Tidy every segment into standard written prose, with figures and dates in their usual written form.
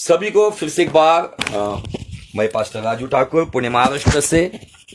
सभी को फिर से एक बार मैं पास्टर राजू ठाकुर पुणे महाराष्ट्र से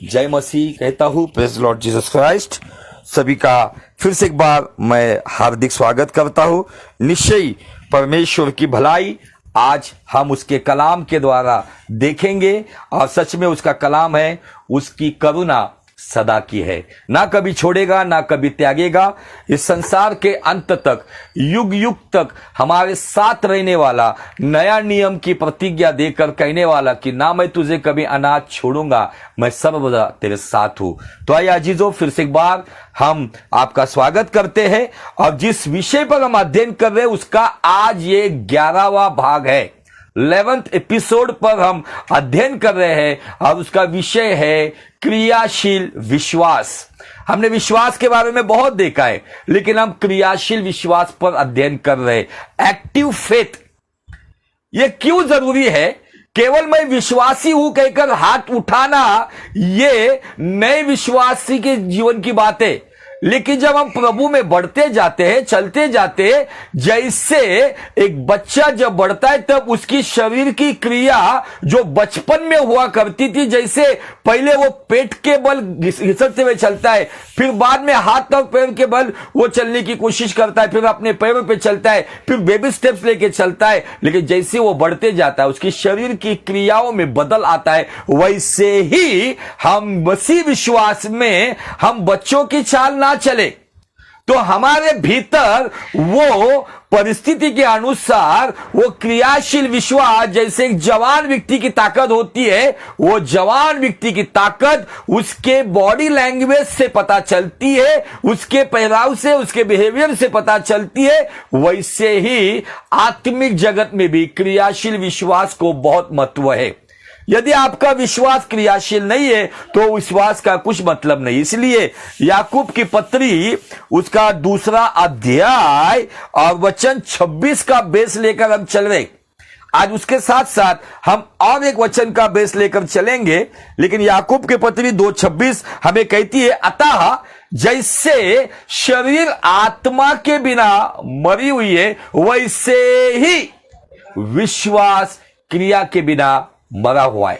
जय मसीह कहता हूँ। Praise Lord Jesus Christ. सभी का फिर से एक बार मैं हार्दिक स्वागत करता हूँ। निश्चय ही परमेश्वर की भलाई आज हम उसके कलाम के द्वारा देखेंगे और सच में उसका कलाम है, उसकी करुणा सदा की है, ना कभी छोड़ेगा ना कभी त्यागेगा। इस संसार के अंत तक, युग युग तक हमारे साथ रहने वाला, नया नियम की प्रतिज्ञा देकर कहने वाला कि ना मैं तुझे कभी अनाथ छोड़ूंगा, मैं सर्वदा तेरे साथ हूं। तो आइए अजीजों, फिर से एक बार हम आपका स्वागत करते हैं और जिस विषय पर हम अध्ययन कर रहे हैं उसका आज ये 11वां भाग है। 11th एपिसोड पर हम अध्ययन कर रहे हैं और उसका विषय है क्रियाशील विश्वास। हमने विश्वास के बारे में बहुत देखा है, लेकिन हम क्रियाशील विश्वास पर अध्ययन कर रहे हैं। एक्टिव फेथ, यह क्यों जरूरी है? केवल मैं विश्वासी हूं कहकर हाथ उठाना यह नए विश्वासी के जीवन की बात है। लेकिन जब हम प्रभु में बढ़ते जाते हैं, चलते जाते हैं, जैसे एक बच्चा जब बढ़ता है तब उसकी शरीर की क्रिया जो बचपन में हुआ करती थी, जैसे पहले वो पेट के बल घिसटते हुए चलता है, फिर बाद में हाथ और पैर के बल वो चलने की कोशिश करता है, फिर अपने पैरों पे चलता है, फिर बेबी स्टेप्स लेके चलता है। लेकिन जैसे वो बढ़ते जाता है उसकी शरीर की क्रियाओं में बदल आता है। वैसे ही हम मसीह विश्वास में हम बच्चों की चाल ना चले तो हमारे भीतर वो परिस्थिति के अनुसार वो क्रियाशील विश्वास, जैसे एक जवान व्यक्ति की ताकत होती है, वो जवान व्यक्ति की ताकत उसके बॉडी लैंग्वेज से पता चलती है, उसके पहराव से, उसके बिहेवियर से पता चलती है। वैसे ही आत्मिक जगत में भी क्रियाशील विश्वास को बहुत महत्व है। यदि आपका विश्वास क्रियाशील नहीं है तो विश्वास का कुछ मतलब नहीं। इसलिए याकूब की पत्री उसका 2 अध्याय और वचन 26 का बेस लेकर हम चल रहे। आज उसके साथ साथ हम और एक वचन का बेस लेकर चलेंगे, लेकिन याकूब की पत्री 2:26 हमें कहती है, अतः जैसे शरीर आत्मा के बिना मरी हुई है, वैसे ही विश्वास क्रिया के बिना मरा हुआ है।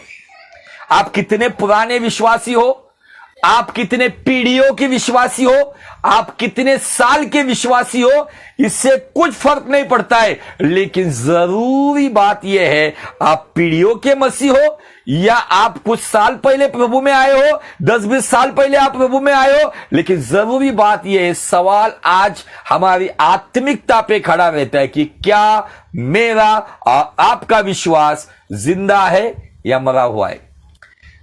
आप कितने पुराने विश्वासी हो, आप कितने पीढ़ियों के विश्वासी हो, आप कितने साल के विश्वासी हो, इससे कुछ फर्क नहीं पड़ता है। लेकिन जरूरी बात यह है, आप पीढ़ियों के मसीह हो या आप कुछ साल पहले प्रभु में आए हो, 10-20 साल पहले आप प्रभु में आए हो। लेकिन जरूरी बात यह है, सवाल आज हमारी आत्मिकता पे खड़ा रहता है कि क्या मेरा और आपका विश्वास जिंदा है या मरा हुआ है।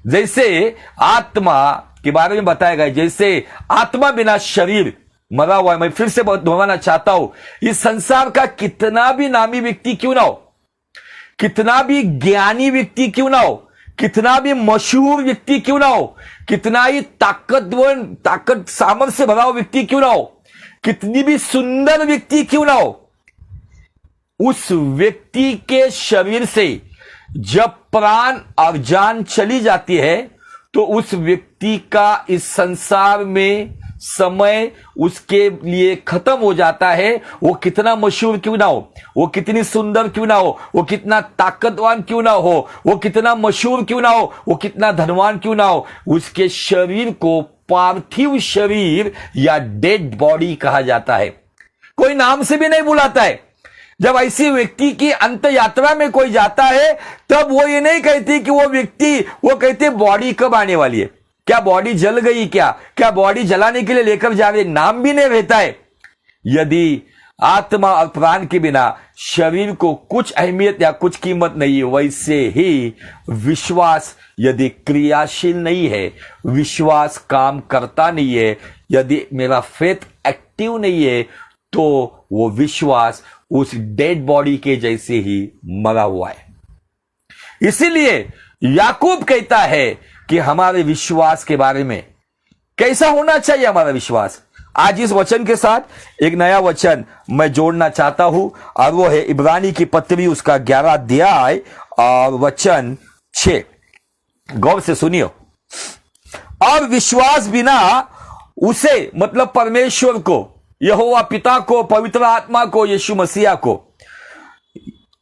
जैसे आत्मा के बारे में बताया गया, जैसे आत्मा बिना शरीर मरा हुआ है। मैं फिर से दोहराना चाहता हूं, इस संसार का कितना भी नामी व्यक्ति क्यों ना हो, कितना भी ज्ञानी व्यक्ति क्यों ना हो, कितना भी मशहूर व्यक्ति क्यों ना हो, कितना ही ताकत सामर्थ्य से भरा हुआ व्यक्ति क्यों ना हो, कितनी भी सुंदर व्यक्ति क्यों ना हो, उस व्यक्ति के शरीर से जब प्राण और जान चली जाती है तो उस व्यक्ति का इस संसार में समय उसके लिए खत्म हो जाता है। वो कितना मशहूर क्यों ना हो, वो कितनी सुंदर क्यों ना हो, वो कितना ताकतवान क्यों ना हो, वो कितना मशहूर क्यों ना हो, वो कितना धनवान क्यों ना हो, उसके शरीर को पार्थिव शरीर या डेड बॉडी कहा जाता है। कोई नाम से भी नहीं बुलाता है। जब ऐसी व्यक्ति की अंत यात्रा में कोई जाता है तब वो ये नहीं कहती कि वो व्यक्ति, वो कहते बॉडी कब आने वाली है, क्या बॉडी जल गई, क्या बॉडी जलाने के लिए लेकर जा रहे, नाम भी नहीं रहता है। यदि आत्मा और प्राण के बिना शरीर को कुछ अहमियत या कुछ कीमत नहीं है, वैसे ही विश्वास यदि क्रियाशील नहीं है, विश्वास काम करता नहीं है, यदि मेरा फेथ एक्टिव नहीं है, तो वो विश्वास उस डेड बॉडी के जैसे ही मरा हुआ है। इसीलिए याकूब कहता है कि हमारे विश्वास के बारे में कैसा होना चाहिए हमारा विश्वास। आज इस वचन के साथ एक नया वचन मैं जोड़ना चाहता हूं और वो है इब्रानी की पत्री उसका 11 अध्याय और वचन 6। गौर से सुनियो। और विश्वास बिना उसे, मतलब परमेश्वर को, यहोवा पिता को, पवित्र आत्मा को, यीशु मसीहा को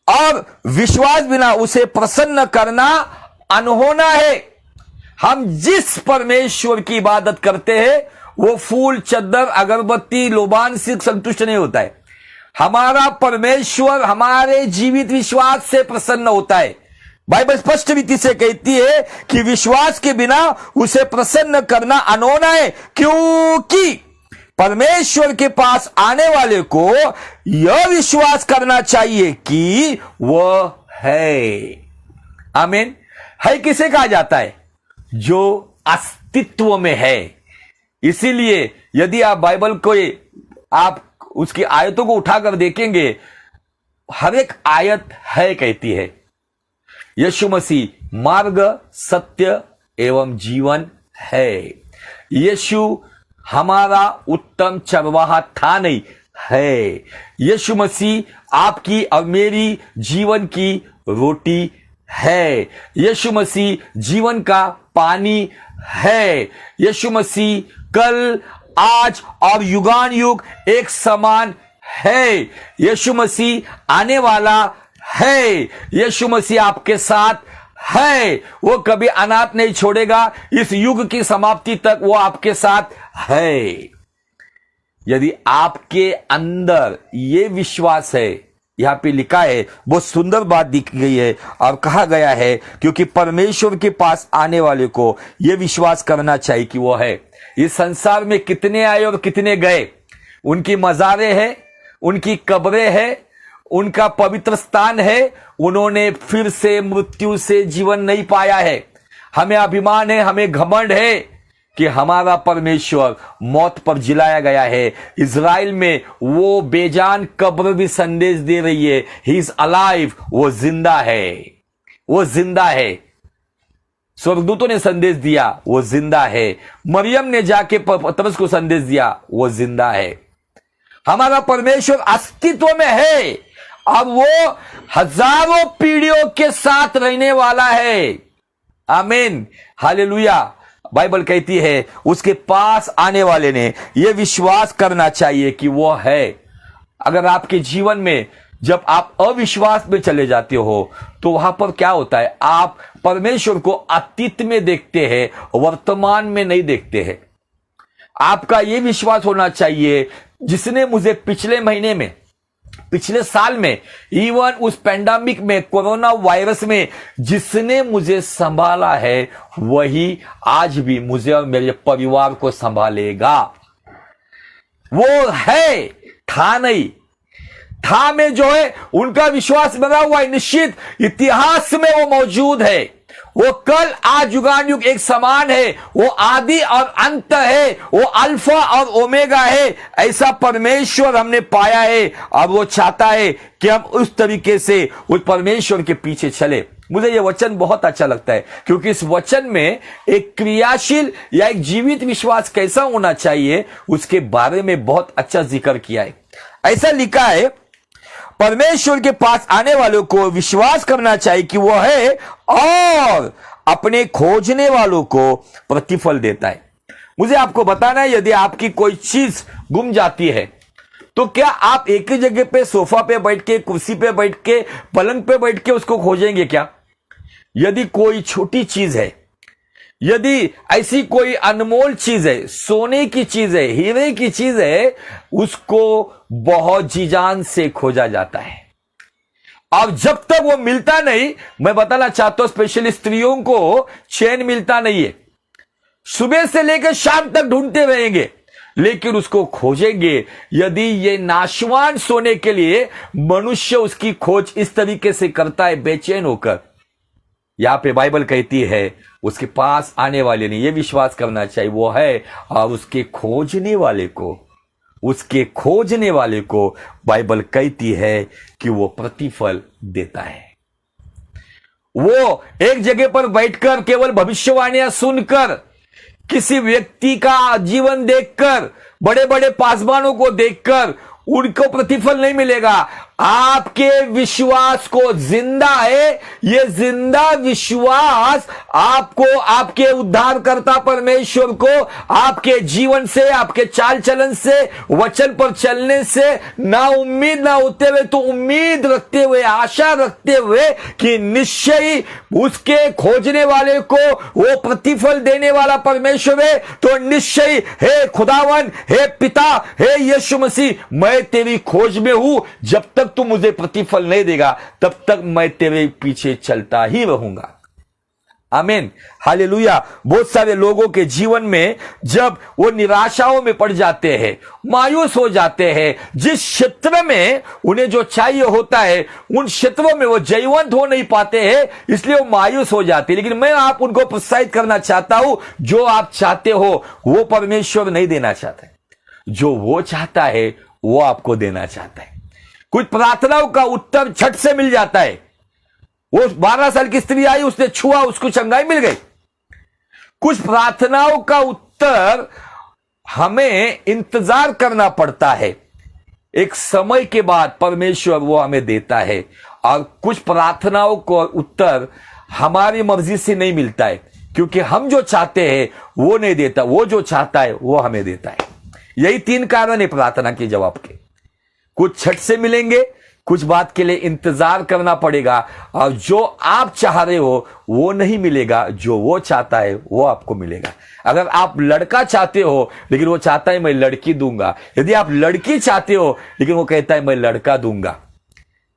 और विश्वास बिना उसे प्रसन्न करना अनहोना है। हम जिस परमेश्वर की इबादत करते हैं वो फूल, चद्दर, अगरबत्ती, लोबान से संतुष्ट नहीं होता है। हमारा परमेश्वर हमारे जीवित विश्वास से प्रसन्न होता है। बाइबल स्पष्ट रीति से कहती है कि विश्वास के बिना उसे प्रसन्न करना अनहोना है, क्योंकि परमेश्वर के पास आने वाले को यह विश्वास करना चाहिए कि वह है। आमीन। है किसे कहा जाता है? जो अस्तित्व में है। इसीलिए यदि आप बाइबल को आप उसकी आयतों को उठाकर देखेंगे, हर एक आयत है कहती है यीशु मसीह मार्ग, सत्य एवं जीवन है। यीशु हमारा उत्तम चरवाहा था नहीं, है। यीशु मसीह आपकी और मेरी जीवन की रोटी है। यीशु मसीह जीवन का पानी है। यीशु मसीह कल, आज और युगान युग एक समान है। यीशु मसीह आने वाला है। यीशु मसीह आपके साथ है। वो कभी अनाथ नहीं छोड़ेगा। इस युग की समाप्ति तक वो आपके साथ है। यदि आपके अंदर ये विश्वास है, यहां पे लिखा है, बहुत सुंदर बात दिख गई है और कहा गया है, क्योंकि परमेश्वर के पास आने वाले को यह विश्वास करना चाहिए कि वो है। इस संसार में कितने आए और कितने गए, उनकी मज़ारें हैं, उनकी कब्रें हैं, उनका पवित्र स्थान है, उन्होंने फिर से मृत्यु से जीवन नहीं पाया है। हमें अभिमान है, हमें घमंड है कि हमारा परमेश्वर मौत पर जिलाया गया है। इज़राइल में वो बेजान कब्र भी संदेश दे रही है, ही इज अलाइव, वो जिंदा है, वो जिंदा है। स्वर्गदूतों ने संदेश दिया, वो जिंदा है। मरियम ने जाके पतरस को संदेश दिया, वो जिंदा है। हमारा परमेश्वर अस्तित्व में है, अब वो हजारों पीढ़ियों के साथ रहने वाला है। आमीन, हालेलुया। बाइबल कहती है उसके पास आने वाले ने यह विश्वास करना चाहिए कि वो है। अगर आपके जीवन में जब आप अविश्वास में चले जाते हो तो वहां पर क्या होता है, आप परमेश्वर को अतीत में देखते हैं, वर्तमान में नहीं देखते हैं। आपका यह विश्वास होना चाहिए, जिसने मुझे पिछले महीने में, पिछले साल में, इवन उस पैंडेमिक में, कोरोना वायरस में जिसने मुझे संभाला है, वही आज भी मुझे और मेरे परिवार को संभालेगा। वो है, था नहीं। था में जो है उनका विश्वास बना हुआ है, निश्चित इतिहास में वो मौजूद है। वो कल, आज, युगान युग एक समान है। वो आदि और अंत है, वो अल्फा और ओमेगा है। ऐसा परमेश्वर हमने पाया है और वो चाहता है कि हम उस तरीके से उस परमेश्वर के पीछे चले। मुझे ये वचन बहुत अच्छा लगता है, क्योंकि इस वचन में एक क्रियाशील या एक जीवित विश्वास कैसा होना चाहिए उसके बारे में बहुत अच्छा जिक्र किया है। ऐसा लिखा है, परमेश्वर के पास आने वालों को विश्वास करना चाहिए कि वह है और अपने खोजने वालों को प्रतिफल देता है। मुझे आपको बताना है, यदि आपकी कोई चीज गुम जाती है तो क्या आप एक ही जगह पे, सोफा पे बैठ के, कुर्सी पे बैठ के, पलंग पे बैठ के उसको खोजेंगे क्या? यदि कोई छोटी चीज है, यदि ऐसी कोई अनमोल चीज है, सोने की चीज है, हीरे की चीज है, उसको बहुत जी जान से खोजा जाता है। अब जब तक वो मिलता नहीं, मैं बताना चाहता हूं, स्पेशली स्त्रियों को चैन मिलता नहीं है। सुबह से लेकर शाम तक ढूंढते रहेंगे, लेकिन उसको खोजेंगे। यदि ये नाशवान सोने के लिए मनुष्य उसकी खोज इस तरीके से करता है, बेचैन होकर, यहां पे बाइबल कहती है उसके पास आने वाले ने यह विश्वास करना चाहिए वो है, और उसके खोजने वाले को बाइबल कहती है कि वो प्रतिफल देता है। वो एक जगह पर बैठकर केवल भविष्यवाणियां सुनकर, किसी व्यक्ति का जीवन देखकर, बड़े बड़े पासवानों को देखकर उनको प्रतिफल नहीं मिलेगा। आपके विश्वास को जिंदा है। ये जिंदा विश्वास आपको आपके उद्धारकर्ता परमेश्वर को आपके जीवन से, आपके चाल चलन से, वचन पर चलने से ना उम्मीद ना होते हुए तो उम्मीद रखते हुए, आशा रखते हुए कि निश्चय उसके खोजने वाले को वो प्रतिफल देने वाला परमेश्वर है। तो निश्चय हे खुदावन, हे पिता, हे यीशु मसीह, मैं तेरी खोज में हूं। जब तक तू मुझे प्रतिफल नहीं देगा तब तक मैं तेरे पीछे चलता ही रहूंगा। आमीन, हालेलुया। बहुत सारे लोगों के जीवन में जब वो निराशाओं में पड़ जाते हैं, मायूस हो जाते हैं, जिस क्षेत्र में उन्हें जो चाहिए होता है उन क्षेत्रों में वो जयवंत हो नहीं पाते हैं, इसलिए वो मायूस हो जाते हैं। लेकिन मैं आप उनको प्रोत्साहित करना चाहता हूं, जो आप चाहते हो वो परमेश्वर नहीं देना चाहता है, जो वो चाहता है वो आपको देना चाहता है। कुछ प्रार्थनाओं का उत्तर झट से मिल जाता है। वो 12 साल की स्त्री आई, उसने छुआ, उसको चंगाई मिल गई। कुछ प्रार्थनाओं का उत्तर हमें इंतजार करना पड़ता है, एक समय के बाद परमेश्वर वो हमें देता है। और कुछ प्रार्थनाओं को उत्तर हमारी मर्जी से नहीं मिलता है, क्योंकि हम जो चाहते हैं वो नहीं देता, वो जो चाहता है वो हमें देता है। यही 3 कारण है प्रार्थना के जवाब के। कुछ झट से मिलेंगे, कुछ बात के लिए इंतजार करना पड़ेगा, और जो आप चाह रहे हो वो नहीं मिलेगा, जो वो चाहता है वो आपको मिलेगा। अगर आप लड़का चाहते हो लेकिन वो चाहता है मैं लड़की दूंगा, यदि आप लड़की चाहते हो लेकिन वो कहता है मैं लड़का दूंगा,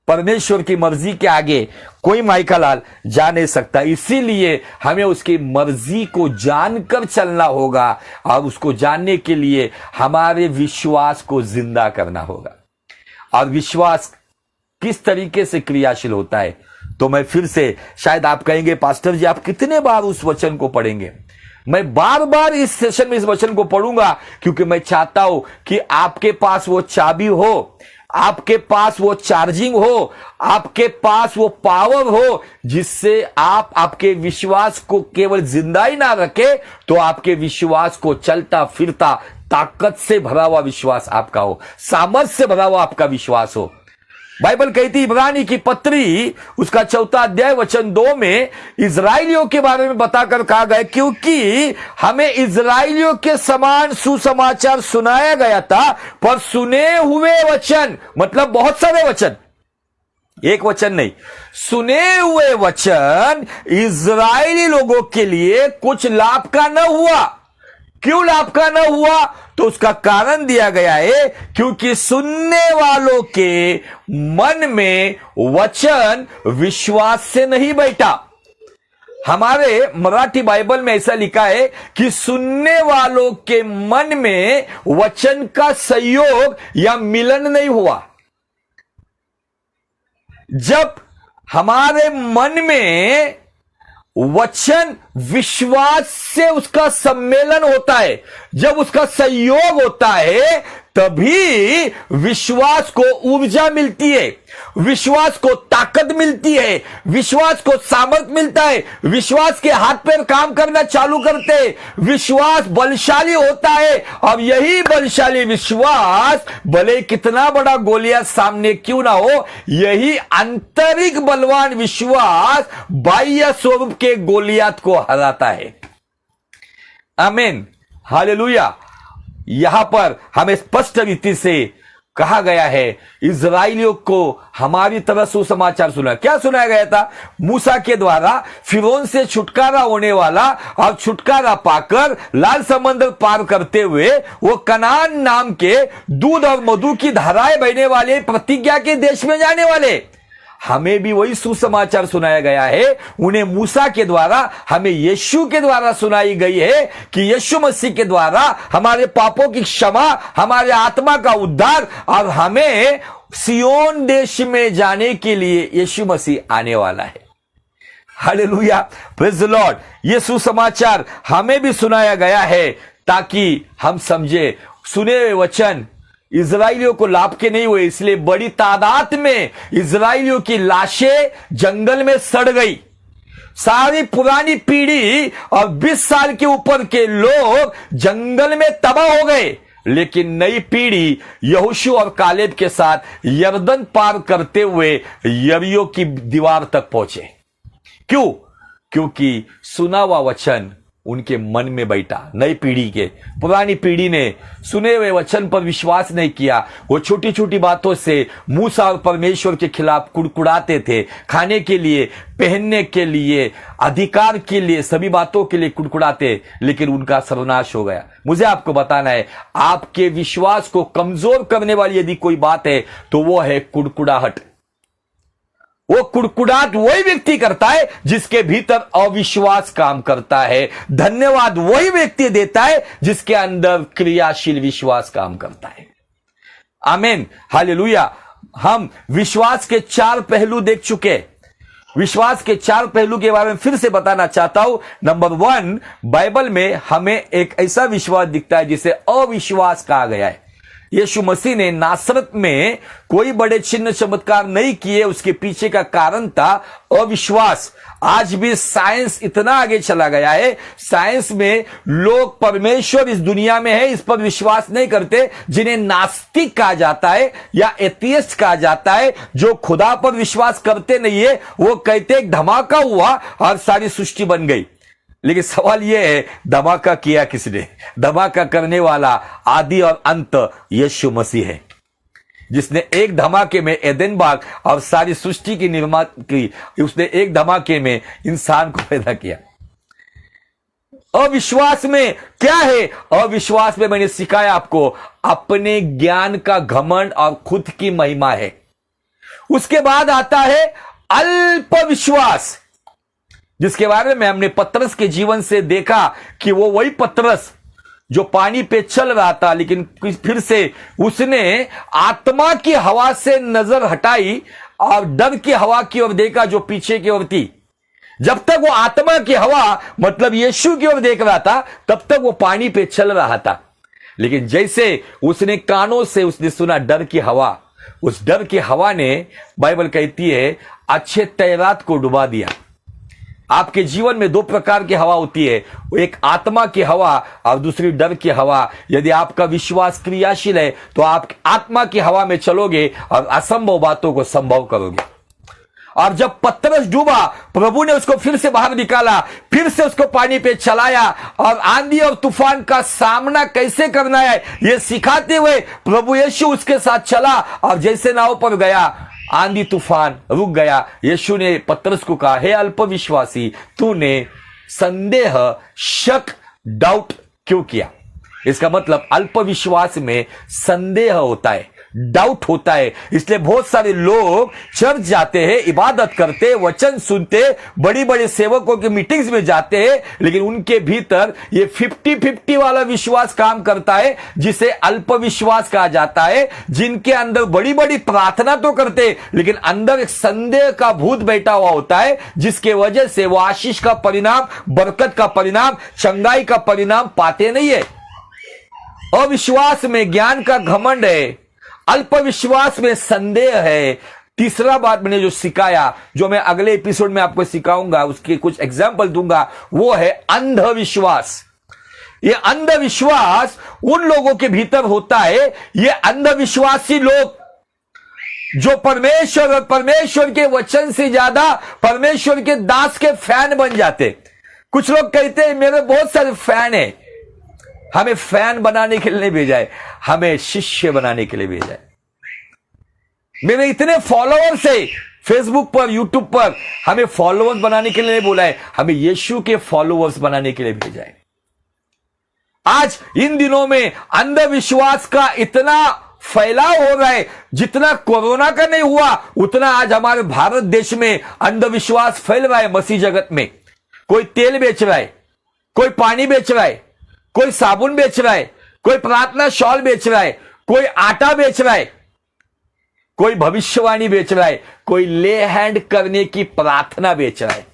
परमेश्वर की मर्जी के आगे कोई माइका लाल जा नहीं सकता। इसीलिए हमें उसकी मर्जी को जानकर चलना होगा, और उसको जानने के लिए हमारे विश्वास को जिंदा करना होगा। और विश्वास किस तरीके से क्रियाशील होता है, तो मैं फिर से, शायद आप कहेंगे पास्टर जी आप कितने बार उस वचन को पढ़ेंगे। मैं बार बार इस सेशन में इस वचन को पढ़ूंगा, क्योंकि मैं चाहता हूं कि आपके पास वो चाबी हो, आपके पास वो चार्जिंग हो, आपके पास वो पावर हो, जिससे आप आपके विश्वास को केवल जिंदा ही ना रखे, तो आपके विश्वास को चलता फिरता ताकत से भरा हुआ विश्वास आपका हो, सामर्थ्य से भरा हुआ आपका विश्वास हो। बाइबल कहती, इब्रानी की पत्री उसका 4 अध्याय वचन 2 में इजराइलियों के बारे में बताकर कहा गया, क्योंकि हमें इजराइलियों के समान सुसमाचार सुनाया गया था, पर सुने हुए वचन, मतलब बहुत सारे वचन, एक वचन नहीं, सुने हुए वचन इजराइली लोगों के लिए कुछ लाभ का न हुआ। क्यों लाभ का न हुआ? तो उसका कारण दिया गया है, क्योंकि सुनने वालों के मन में वचन विश्वास से नहीं बैठा। हमारे मराठी बाइबल में ऐसा लिखा है कि सुनने वालों के मन में वचन का संयोग या मिलन नहीं हुआ। जब हमारे मन में वचन विश्वास से उसका सम्मेलन होता है, जब उसका संयोग होता है, तभी विश्वास को ऊर्जा मिलती है, विश्वास को ताकत मिलती है, विश्वास को सामर्थ्य मिलता है, विश्वास के हाथ पैर काम करना चालू करते हैं, विश्वास बलशाली होता है। और यही बलशाली विश्वास, भले कितना बड़ा गोलियात सामने क्यों ना हो, यही आंतरिक बलवान विश्वास बाह्य स्वरूप के गोलियात को हराता है। आमीन, हालेलुया। यहां पर हमें स्पष्ट रीति से कहा गया है, इजराइलियों को हमारी तरह सुसमाचार सुना। क्या सुनाया गया था? मूसा के द्वारा फिरौन से छुटकारा होने वाला, और छुटकारा पाकर लाल समंदर पार करते हुए वो कनान नाम के दूध और मधु की धाराएं बहने वाले प्रतिज्ञा के देश में जाने वाले। हमें भी वही सुसमाचार सुनाया गया है। उन्हें मूसा के द्वारा, हमें यीशु के द्वारा सुनाई गई है कि यीशु मसीह के द्वारा हमारे पापों की क्षमा, हमारे आत्मा का उद्धार, और हमें सियोन देश में जाने के लिए यीशु मसीह आने वाला है। Hallelujah, praise the Lord. ये सुसमाचार हमें भी सुनाया गया है ताकि हम समझे। सुने हुए वचन इजराइलियों को लाभ के नहीं हुए, इसलिए बड़ी तादाद में इजराइलियों की लाशें जंगल में सड़ गई। सारी पुरानी पीढ़ी और 20 साल के ऊपर के लोग जंगल में तबाह हो गए। लेकिन नई पीढ़ी यहोशू और कालेब के साथ यरदन पार करते हुए यरीहो की दीवार तक पहुंचे। क्यों? क्योंकि सुना हुआ वचन उनके मन में बैठा। नई पीढ़ी के, पुरानी पीढ़ी ने सुने हुए वचन पर विश्वास नहीं किया। वो छोटी छोटी बातों से मूसा और परमेश्वर के खिलाफ कुड़कुड़ाते थे। खाने के लिए, पहनने के लिए, अधिकार के लिए, सभी बातों के लिए कुड़कुड़ाते, लेकिन उनका सर्वनाश हो गया। मुझे आपको बताना है, आपके विश्वास को कमजोर करने वाली यदि कोई बात है तो वो है कुड़कुड़ाहट। वो कुड़कुड़ाहट वही व्यक्ति करता है जिसके भीतर अविश्वास काम करता है। धन्यवाद वही व्यक्ति देता है जिसके अंदर क्रियाशील विश्वास काम करता है। आमीन, हालेलुया। हम विश्वास के 4 पहलू देख चुके। विश्वास के 4 पहलू के बारे में फिर से बताना चाहता हूं। नंबर 1, बाइबल में हमें एक ऐसा विश्वास दिखता है जिसे अविश्वास कहा गया है। यीशु मसीह ने नासरत में कोई बड़े चिन्ह चमत्कार नहीं किए, उसके पीछे का कारण था अविश्वास। आज भी साइंस इतना आगे चला गया है, साइंस में लोग परमेश्वर इस दुनिया में है इस पर विश्वास नहीं करते, जिन्हें नास्तिक कहा जाता है या एथियस्ट कहा जाता है। जो खुदा पर विश्वास करते नहीं है वो कहते एक धमाका हुआ और सारी सृष्टि बन गई। लेकिन सवाल यह है, धमाका किया किसने? धमाका करने वाला आदि और अंत यीशु मसीह है, जिसने एक धमाके में एदेन बाग और सारी सृष्टि की निर्माण की। उसने एक धमाके में इंसान को पैदा किया। अविश्वास में क्या है? अविश्वास में मैंने सिखाया आपको, अपने ज्ञान का घमंड और खुद की महिमा है। उसके बाद आता है अल्प विश्वास, जिसके बारे में हमने पतरस के जीवन से देखा कि वो वही पतरस जो पानी पे चल रहा था, लेकिन फिर से उसने आत्मा की हवा से नजर हटाई और डर की हवा की ओर देखा जो पीछे की ओर थी। जब तक वो आत्मा की हवा मतलब यीशु की ओर देख रहा था, तब तक वो पानी पे चल रहा था। लेकिन जैसे उसने कानों से उसने सुना डर की हवा, उस डर की हवा ने, बाइबल कहती है, अच्छे तैरात को डुबा दिया। आपके जीवन में 2 प्रकार की हवा होती है, एक आत्मा की हवा और दूसरी डर की हवा। यदि आपका विश्वास क्रियाशील है तो आप आत्मा की हवा में चलोगे और असंभव बातों को संभव करोगे। और जब पतरस डूबा, प्रभु ने उसको फिर से बाहर निकाला, फिर से उसको पानी पे चलाया और आंधी और तूफान का सामना कैसे करना है यह सिखाते हुए प्रभु यीशु उसके साथ चला। और जैसे नाव पर गया, आंधी तूफान रुक गया। यीशु ने पतरस को कहा, हे अल्पविश्वासी, तूने संदेह, शक, डाउट क्यों किया? इसका मतलब अल्पविश्वास में संदेह होता है, डाउट होता है। इसलिए बहुत सारे लोग चर्च जाते हैं, इबादत करते, वचन सुनते, बड़ी बड़ी सेवकों की मीटिंग्स में जाते हैं, लेकिन उनके भीतर ये 50-50 वाला विश्वास काम करता है, जिसे अल्पविश्वास कहा जाता है। जिनके अंदर बड़ी बड़ी प्रार्थना तो करते, लेकिन अंदर एक संदेह का भूत बैठा हुआ होता है, जिसके वजह से वो आशीष का परिणाम, बरकत का परिणाम, चंगाई का परिणाम पाते नहीं है। अविश्वास में ज्ञान का घमंड है, अल्पविश्वास में संदेह है। तीसरा बात मैंने जो सिखाया, जो मैं अगले एपिसोड में आपको सिखाऊंगा, उसके कुछ एग्जाम्पल दूंगा, वो है अंधविश्वास। ये अंधविश्वास उन लोगों के भीतर होता है, ये अंधविश्वासी लोग जो परमेश्वर और परमेश्वर के वचन से ज्यादा परमेश्वर के दास के फैन बन जाते। कुछ लोग कहते हैं मेरे बहुत सारे फैन हैं। हमें फैन बनाने के लिए नहीं भेजा है, हमें शिष्य बनाने के लिए भेजा है। मेरे इतने फॉलोअर्स है फेसबुक पर, यूट्यूब पर, हमें फॉलोअर्स बनाने के लिए नहीं बोला है, हमें यीशु के फॉलोअर्स बनाने के लिए भेजा है। आज इन दिनों में अंधविश्वास का इतना फैलाव हो रहा है, जितना कोरोना का नहीं हुआ उतना आज हमारे भारत देश में अंधविश्वास फैल रहा है। मसीह जगत में कोई तेल बेच रहा है, कोई पानी बेच रहा है, कोई साबुन बेच रहा है, कोई प्रार्थना शॉल बेच रहा है, कोई आटा बेच रहा है, कोई भविष्यवाणी बेच रहा है, कोई ले हैंड करने की प्रार्थना बेच रहा है।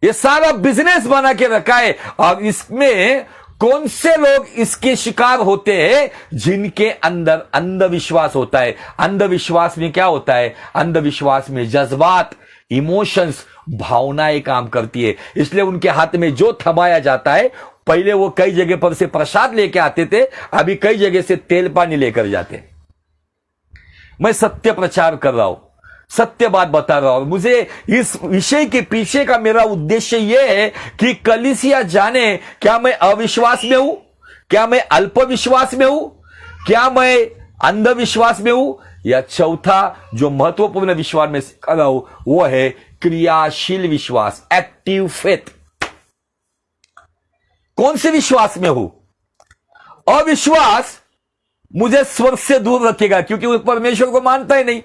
ये सारा बिजनेस बना के रखा है। और इसमें कौन से लोग इसके शिकार होते हैं? जिनके अंदर अंधविश्वास होता है। अंधविश्वास में क्या होता है? अंधविश्वास में जज्बात, इमोशंस, भावनाएं काम करती है। इसलिए उनके हाथ में जो थमाया जाता है पहले वो कई जगह पर से प्रसाद लेके आते थे, अभी कई जगह से तेल पानी लेकर जाते। मैं सत्य प्रचार कर रहा हूं, सत्य बात बता रहा हूं। मुझे इस विषय के पीछे का मेरा उद्देश्य यह है कि कलीसिया जाने क्या मैं अविश्वास में हूं, क्या मैं अल्प विश्वास में हूं, क्या मैं अंधविश्वास में हूं, या चौथा जो महत्वपूर्ण विश्वास में कर रहा हूं वो है क्रियाशील विश्वास, एक्टिव फेथ। कौन से विश्वास में हूं? अविश्वास मुझे स्वर्ग से दूर रखेगा क्योंकि वो परमेश्वर को मानता ही नहीं।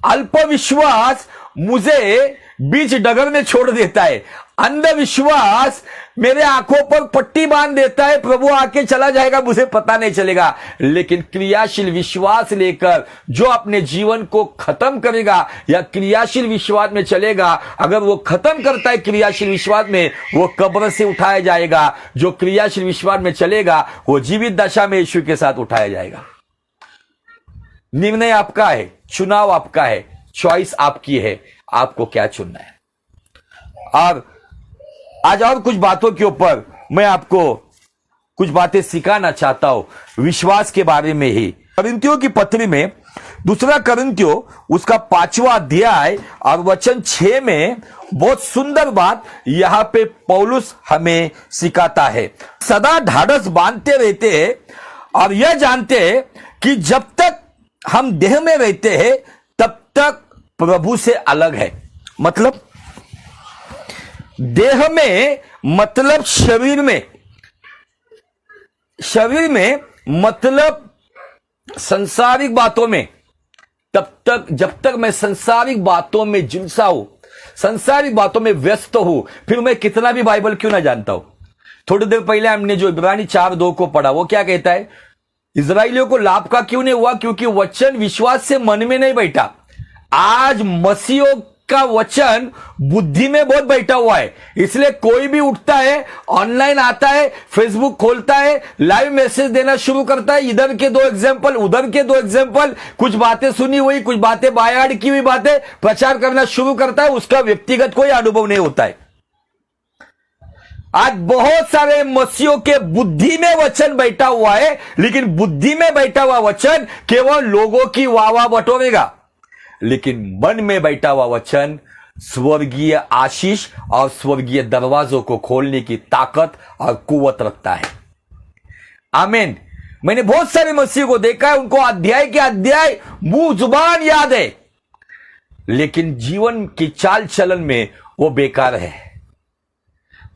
अल्प विश्वास मुझे बीच डगर में छोड़ देता है। अंधविश्वास मेरे आंखों पर पट्टी बांध देता है, प्रभु आके चला जाएगा, मुझे पता नहीं चलेगा। लेकिन क्रियाशील विश्वास लेकर जो अपने जीवन को खत्म करेगा या क्रियाशील विश्वास में चलेगा, अगर वो खत्म करता है क्रियाशील विश्वास में, वो कब्र से उठाया जाएगा। जो क्रियाशील विश्वास में चलेगा वो जीवित दशा में यीशु के साथ उठाया जाएगा। निर्णय आपका है, चुनाव आपका है, चॉइस आपकी है, आपको क्या चुनना है। और आज और कुछ बातों के ऊपर मैं आपको कुछ बातें सिखाना चाहता हूं विश्वास के बारे में ही। करिन्थियों की पत्री में 2 करिन्थियों उसका 5वां अध्याय और वचन 6 में बहुत सुंदर बात यहां पे पौलुस हमें सिखाता है। सदा ढाढ़स बांधते रहते हैं और यह जानते हैं कि जब तक हम देह में रहते हैं तब तक प्रभु से अलग है। मतलब देह में मतलब शरीर में मतलब संसारिक बातों में, तब तक जब तक मैं संसारिक बातों में झुलसा हूं, संसारिक बातों में व्यस्त हूं, फिर मैं कितना भी बाइबल क्यों ना जानता हूं। थोड़ी देर पहले हमने जो इब्रानी 4:2 को पढ़ा, वो क्या कहता है? इजराइलियों को लाभ का क्यों नहीं हुआ? क्योंकि वचन विश्वास से मन में नहीं बैठा। आज मसीहों का वचन बुद्धि में बहुत बैठा हुआ है, इसलिए कोई भी उठता है, ऑनलाइन आता है, फेसबुक खोलता है, लाइव मैसेज देना शुरू करता है, इधर के 2 एग्जांपल, उधर के 2 एग्जांपल, कुछ बातें सुनी हुई, कुछ बातें बायाड़ की हुई बातें प्रचार करना शुरू करता है। उसका व्यक्तिगत कोई अनुभव नहीं होता है। आज बहुत सारे मसीहों के बुद्धि में वचन बैठा हुआ है, लेकिन बुद्धि में बैठा हुआ वचन केवल लोगों की वाह बटोरेगा, लेकिन मन में बैठा हुआ वचन स्वर्गीय आशीष और स्वर्गीय दरवाजों को खोलने की ताकत और कुवत रखता है। आमीन। मैंने बहुत सारे मसीह को देखा है, उनको अध्याय के अध्याय मुंह जुबान याद है, लेकिन जीवन की चाल चलन में वो बेकार है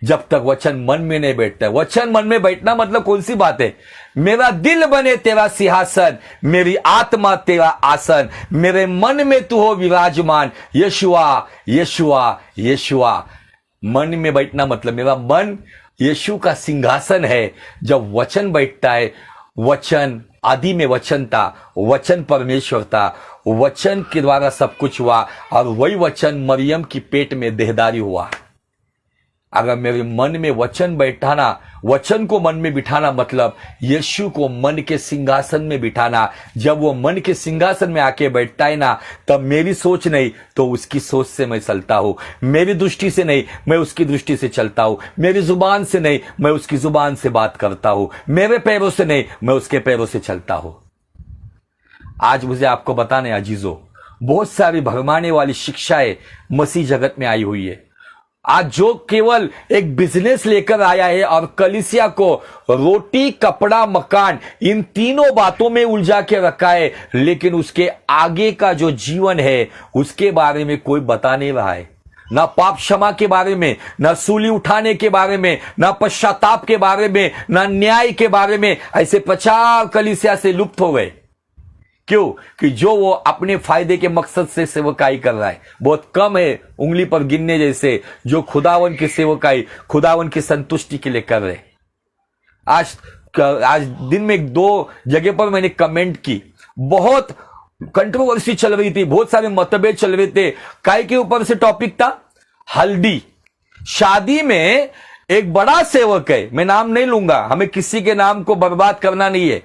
जब तक वचन मन में नहीं बैठता है। वचन मन में बैठना मतलब कौन सी बात है? मेरा दिल बने तेरा सिंहासन, मेरी आत्मा तेरा आसन, मेरे मन में तू हो विराजमान। यशुआ यशुआ यशुआ। मन में बैठना मतलब मेरा मन यीशु का सिंहासन है। जब वचन बैठता है, वचन आदि में वचन था, वचन परमेश्वर था, वचन के द्वारा सब कुछ हुआ और वही वचन मरियम की पेट में देहदारी हुआ। अगर मेरे मन में वचन बैठाना, वचन को मन में बिठाना मतलब यीशु को मन के सिंहासन में बिठाना। जब वो मन के सिंहासन में आके बैठता है ना, तब मेरी सोच नहीं तो उसकी सोच से मैं चलता हूं, मेरी दृष्टि से नहीं मैं उसकी दृष्टि से चलता हूं, मेरी जुबान से नहीं मैं उसकी जुबान से बात करता हूं, मेरे पैरों से नहीं मैं उसके पैरों से चलता हूं। आज मुझे आपको बताने अजीजों, बहुत सारी भरमाने वाली शिक्षाएं मसीह जगत में आई हुई है। आज जो केवल एक बिजनेस लेकर आया है और कलीसिया को रोटी, कपड़ा, मकान, इन तीनों बातों में उलझा के रखा है, लेकिन उसके आगे का जो जीवन है उसके बारे में कोई बता नहीं रहा है। ना पाप क्षमा के बारे में, ना सूली उठाने के बारे में, ना पश्चाताप के बारे में, ना न्याय के बारे में। ऐसे 50 कलीसिया से लुप्त हो गए। क्यों? कि जो वो अपने फायदे के मकसद से सेवकाई कर रहा है। बहुत कम है उंगली पर गिनने जैसे जो खुदावन की सेवकाई, खुदावन की संतुष्टि के लिए कर रहे। आज दिन में 2 जगह पर मैंने कमेंट की, बहुत कंट्रोवर्सी चल रही थी, बहुत सारे मतभेद चल रहे थे। काय के ऊपर से टॉपिक था? हल्दी। शादी में एक बड़ा सेवक है, मैं नाम नहीं लूंगा, हमें किसी के नाम को बर्बाद करना नहीं है।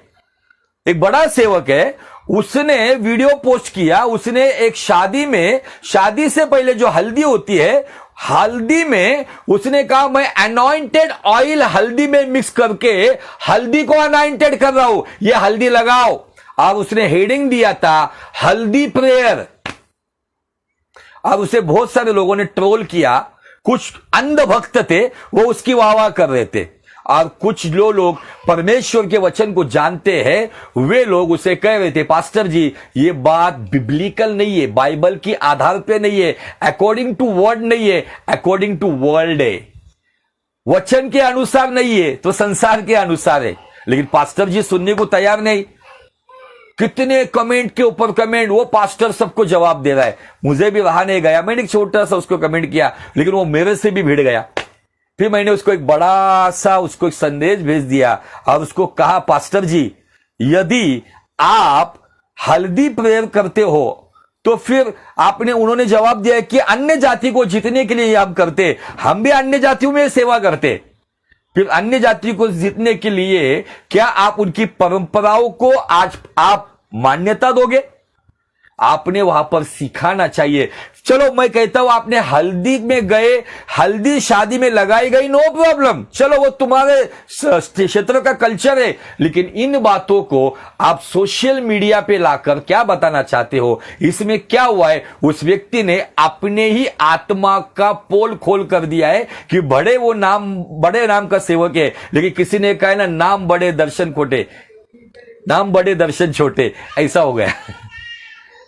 एक बड़ा सेवक है, उसने वीडियो पोस्ट किया, उसने एक शादी में, शादी से पहले जो हल्दी होती है, हल्दी में उसने कहा मैं अनॉइंटेड ऑयल हल्दी में मिक्स करके हल्दी को अनॉइंटेड कर रहा हूं, ये हल्दी लगाओ। और उसने हेडिंग दिया था हल्दी प्रेयर। अब उसे बहुत सारे लोगों ने ट्रोल किया, कुछ अंधभक्त थे वो उसकी वाह कर रहे थे, और कुछ लोग परमेश्वर के वचन को जानते हैं वे लोग उसे कह रहे थे पास्टर जी ये बात बिब्लिकल नहीं है, बाइबल की आधार पे नहीं है, अकॉर्डिंग टू वर्ड नहीं है, अकॉर्डिंग टू वर्ल्ड है, वचन के अनुसार नहीं है तो संसार के अनुसार है। लेकिन पास्टर जी सुनने को तैयार नहीं, कितने कमेंट के ऊपर कमेंट, वो पास्टर सबको जवाब दे रहा है। मुझे भी रहा नहीं गया, मैंने एक छोटा सा उसको कमेंट किया, लेकिन वो मेरे से भी भिड़ गया। फिर मैंने उसको एक बड़ा सा उसको एक संदेश भेज दिया और उसको कहा पास्टर जी यदि आप हल्दी प्रेयर करते हो तो फिर आपने, उन्होंने जवाब दिया कि अन्य जाति को जीतने के लिए हम करते, हम भी अन्य जातियों में सेवा करते, फिर अन्य जाति को जीतने के लिए क्या आप उनकी परंपराओं को आज आप मान्यता दोगे? आपने वहां पर सिखाना चाहिए। चलो मैं कहता हूं आपने हल्दी में गए, हल्दी शादी में लगाई गई, नो प्रॉब्लम, चलो वो तुम्हारे क्षेत्र का कल्चर है, लेकिन इन बातों को आप सोशल मीडिया पे लाकर क्या बताना चाहते हो? इसमें क्या हुआ है, उस व्यक्ति ने अपने ही आत्मा का पोल खोल कर दिया है कि बड़े वो नाम, बड़े नाम का सेवक है, लेकिन किसी ने कहा ना नाम बड़े दर्शन खोटे, नाम बड़े दर्शन छोटे, ऐसा हो गया।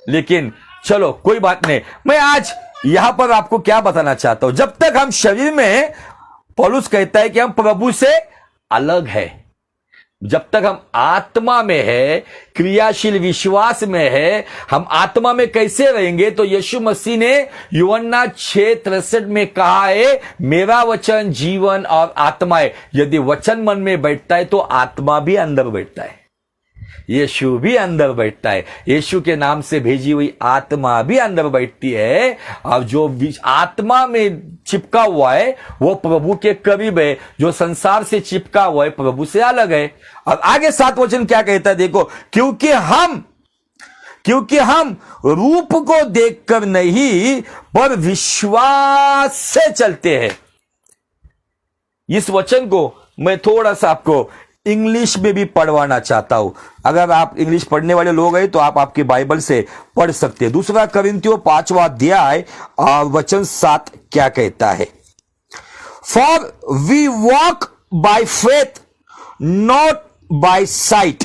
लेकिन चलो कोई बात नहीं, मैं आज यहां पर आपको क्या बताना चाहता हूं, जब तक हम शरीर में, पौलुस कहता है कि हम प्रभु से अलग है, जब तक हम आत्मा में है, क्रियाशील विश्वास में है, हम आत्मा में कैसे रहेंगे? तो यीशु मसीह ने यूहन्ना 6:63 में कहा है मेरा वचन जीवन और आत्मा है। यदि वचन मन में बैठता है तो आत्मा भी अंदर बैठता है, यीशु भी अंदर बैठता है, यीशु के नाम से भेजी हुई आत्मा भी अंदर बैठती है। और जो आत्मा में चिपका हुआ है वो प्रभु के करीब है, जो संसार से चिपका हुआ है प्रभु से अलग है। और आगे 7 वचन क्या कहता है देखो, क्योंकि हम रूप को देखकर नहीं पर विश्वास से चलते हैं। इस वचन को मैं थोड़ा सा आपको इंग्लिश में भी पढ़वाना चाहता हूं। अगर आप इंग्लिश पढ़ने वाले लोग हैं तो आप आपके बाइबल से पढ़ सकते हैं। 2 कोरिन्थियों 5वां अध्याय और वचन 7 क्या कहता है, for we walk by faith not by sight.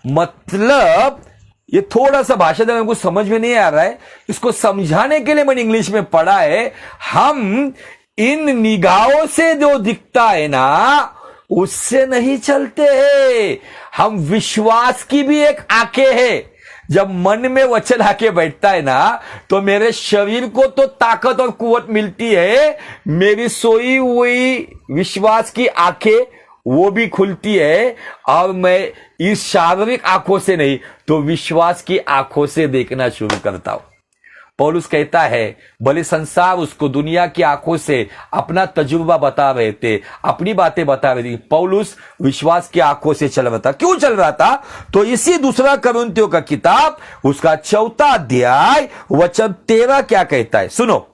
मतलब ये थोड़ा सा भाषा मेरे को समझ में नहीं आ रहा है, इसको समझाने के लिए मैंने इंग्लिश में पढ़ा है। हम इन निगाहों से जो दिखता है ना उससे नहीं चलते हैं, हम विश्वास की भी एक आंखें है। जब मन में वचन आके बैठता है ना तो मेरे शरीर को तो ताकत और कुवत मिलती है, मेरी सोई हुई विश्वास की आंखें वो भी खुलती है, और मैं इस शारीरिक आंखों से नहीं तो विश्वास की आंखों से देखना शुरू करता हूं। पौलुस कहता है भले संसार उसको दुनिया की आंखों से अपना तजुर्बा बता रहे थे, अपनी बातें बता रहे थे, पौलुस विश्वास की आंखों से चल रहा था। क्यों चल रहा था? तो इसी 2 कोरिन्थियों का किताब उसका 4वां अध्याय वचन 13 क्या कहता है सुनो,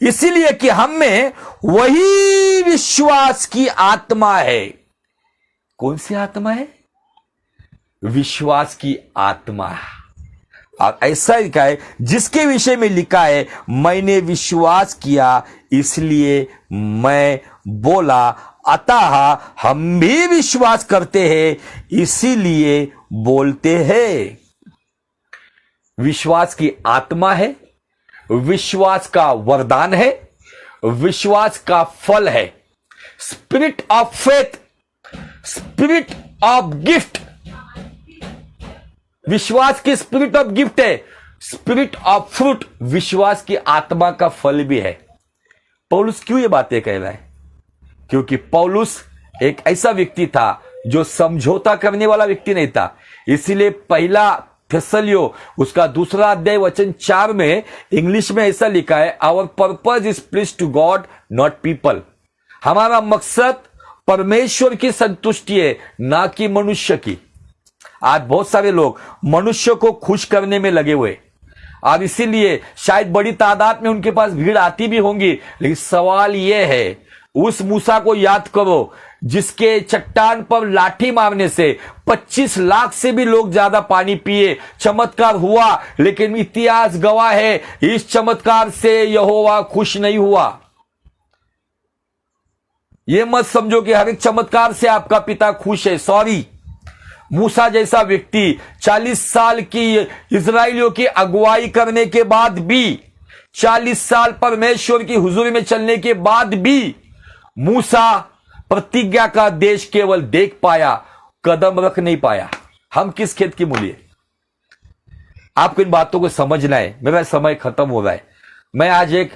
इसीलिए कि हम में वही विश्वास की आत्मा है। कौन सी आत्मा है? विश्वास की आत्मा। और ऐसा लिखा है जिसके विषय में लिखा है मैंने विश्वास किया इसलिए मैं बोला, अतः हम भी विश्वास करते हैं इसीलिए बोलते हैं। विश्वास की आत्मा है, विश्वास का वरदान है, विश्वास का फल है। Spirit of faith, spirit of gift, विश्वास की स्पिरिट ऑफ गिफ्ट है, स्पिरिट ऑफ फ्रूट विश्वास की आत्मा का फल भी है। पौलुस क्यों ये बातें कह रहा है? क्योंकि पौलुस एक ऐसा व्यक्ति था जो समझौता करने वाला व्यक्ति नहीं था। इसीलिए पहला थिस्सलुनिकियों उसका 2 अध्याय वचन 4 में इंग्लिश में ऐसा लिखा है, our purpose is please to God not people. हमारा मकसद परमेश्वर की संतुष्टि है, ना कि मनुष्य की। आज बहुत सारे लोग मनुष्य को खुश करने में लगे हुए, और इसीलिए शायद बड़ी तादाद में उनके पास भीड़ आती भी होंगी, लेकिन सवाल यह है, उस मूसा को याद करो जिसके चट्टान पर लाठी मारने से 25 लाख से भी लोग ज्यादा पानी पिए, चमत्कार हुआ, लेकिन इतिहास गवाह है इस चमत्कार से यहोवा खुश नहीं हुआ। यह मत समझो कि हर एक चमत्कार से आपका पिता खुश है, सॉरी। मूसा जैसा व्यक्ति 40 साल की इजराइलियों की अगुवाई करने के बाद भी, 40 साल परमेश्वर की हुजूरी में चलने के बाद भी मूसा प्रतिज्ञा का देश केवल देख पाया, कदम रख नहीं पाया। हम किस खेत की मूली है? आपको इन बातों को समझना है। मेरा समय खत्म हो रहा है। मैं आज एक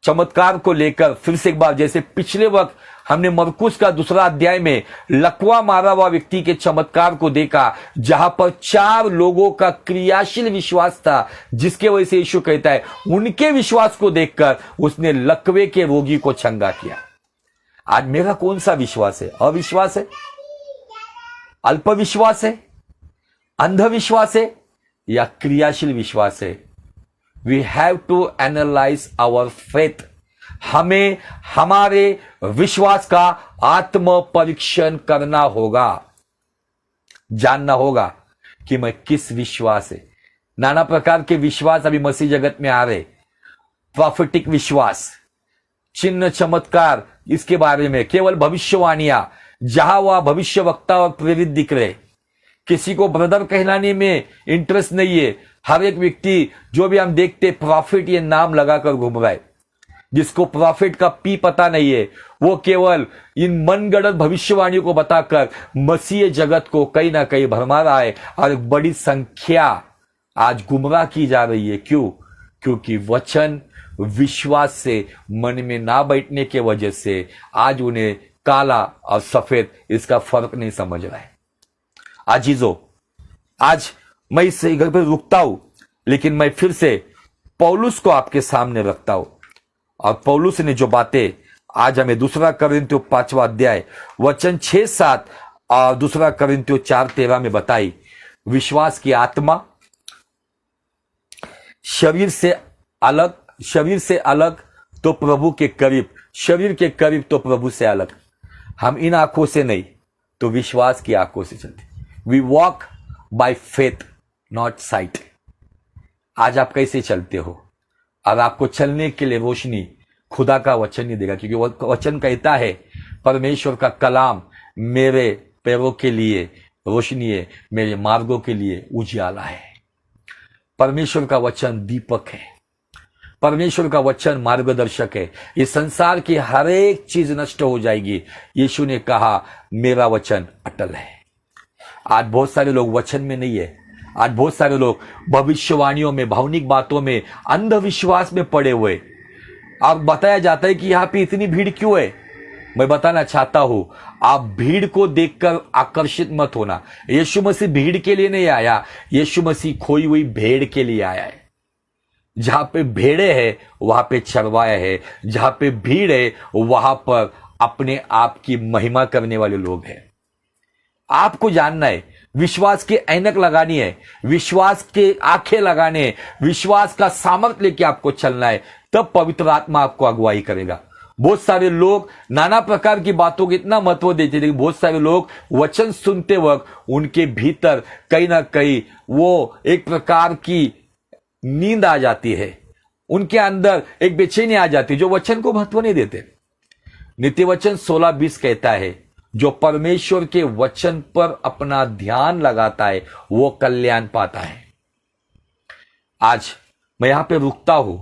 चमत्कार को लेकर फिर से एक बार, जैसे पिछले वक्त हमने मरकुस का 2 अध्याय में लकवा मारा हुआ व्यक्ति के चमत्कार को देखा, जहां पर 4 लोगों का क्रियाशील विश्वास था, जिसके वजह से यीशु कहता है उनके विश्वास को देखकर उसने लकवे के रोगी को चंगा किया। आज मेरा कौन सा विश्वास है? अविश्वास है, अल्पविश्वास है, अंधविश्वास है या क्रियाशील विश्वास है? We have to analyse our faith. हमें हमारे विश्वास का आत्म परीक्षण करना होगा, जानना होगा कि मैं किस विश्वास है। नाना प्रकार के विश्वास अभी मसीह जगत में आ रहे, प्रॉफिटिक विश्वास, चिन्ह चमत्कार, इसके बारे में केवल भविष्यवाणियां, जहां वह भविष्य वक्ता और प्रेरित दिख रहे। किसी को ब्रदर कहलाने में इंटरेस्ट नहीं है। हर एक व्यक्ति जो भी हम देखते प्रॉफिट ये नाम लगाकर घूम रहा है, जिसको प्रॉफिट का पी पता नहीं है, वो केवल इन मनगढ़ंत भविष्यवाणियों को बताकर मसीह जगत को कहीं ना कहीं भरमा रहा है, और एक बड़ी संख्या आज गुमराह की जा रही है। क्यों? क्योंकि वचन विश्वास से मन में ना बैठने के वजह से आज उन्हें काला और सफेद इसका फर्क नहीं समझ रहा है। आजीजों, आज मैं इस घर पर रुकता हूं, लेकिन मैं फिर से पौलुस को आपके सामने रखता हूं, और पौलुस ने जो बातें आज हमें 2 कोरिन्थियों 5वां अध्याय वचन 6-7 और 2 कोरिन्थियों 4:13 में बताई। विश्वास की आत्मा शरीर से अलग तो प्रभु के करीब, शरीर के करीब तो प्रभु से अलग। हम इन आंखों से नहीं तो विश्वास की आंखों से चलते। We walk by faith not sight. आज आप कैसे चलते हो? और आपको चलने के लिए रोशनी खुदा का वचन नहीं देगा, क्योंकि वो वचन कहता है परमेश्वर का कलाम मेरे पैरों के लिए रोशनी है, मेरे मार्गों के लिए उजियाला है। परमेश्वर का वचन दीपक है, परमेश्वर का वचन मार्गदर्शक है। इस संसार की हर एक चीज नष्ट हो जाएगी, यीशु ने कहा मेरा वचन अटल है। आज बहुत सारे लोग वचन में नहीं है। आज बहुत सारे लोग भविष्यवाणियों में, भावनिक बातों में, अंधविश्वास में पड़े हुए। अब बताया जाता है कि यहां पे इतनी भीड़ क्यों है। मैं बताना चाहता हूं, आप भीड़ को देखकर आकर्षित मत होना। यीशु मसीह भीड़ के लिए नहीं आया, यीशु मसीह खोई हुई भेड़ के लिए आया है। जहां पे भेड़े है वहां पे चरवाया है, जहां पे भीड़ है वहां पर अपने आप की महिमा करने वाले लोग हैं। आपको जानना है, विश्वास की ऐनक लगानी है, विश्वास के आंखें लगाने हैं, विश्वास का सामर्थ्य लेके आपको चलना है, तब पवित्र आत्मा आपको अगुवाई करेगा। बहुत सारे लोग नाना प्रकार की बातों को इतना महत्व देते, लेकिन बहुत सारे लोग वचन सुनते वक्त उनके भीतर कहीं ना कहीं वो एक प्रकार की नींद आ जाती है, उनके अंदर एक बेचैनी आ जाती है, जो वचन को महत्व नहीं देते। नित्य वचन 16:20 कहता है, जो परमेश्वर के वचन पर अपना ध्यान लगाता है वो कल्याण पाता है। आज मैं यहां पे रुकता हूं,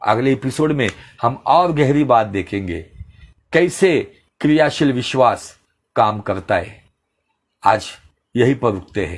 अगले एपिसोड में हम और गहरी बात देखेंगे, कैसे क्रियाशील विश्वास काम करता है। आज यहीं पर रुकते हैं।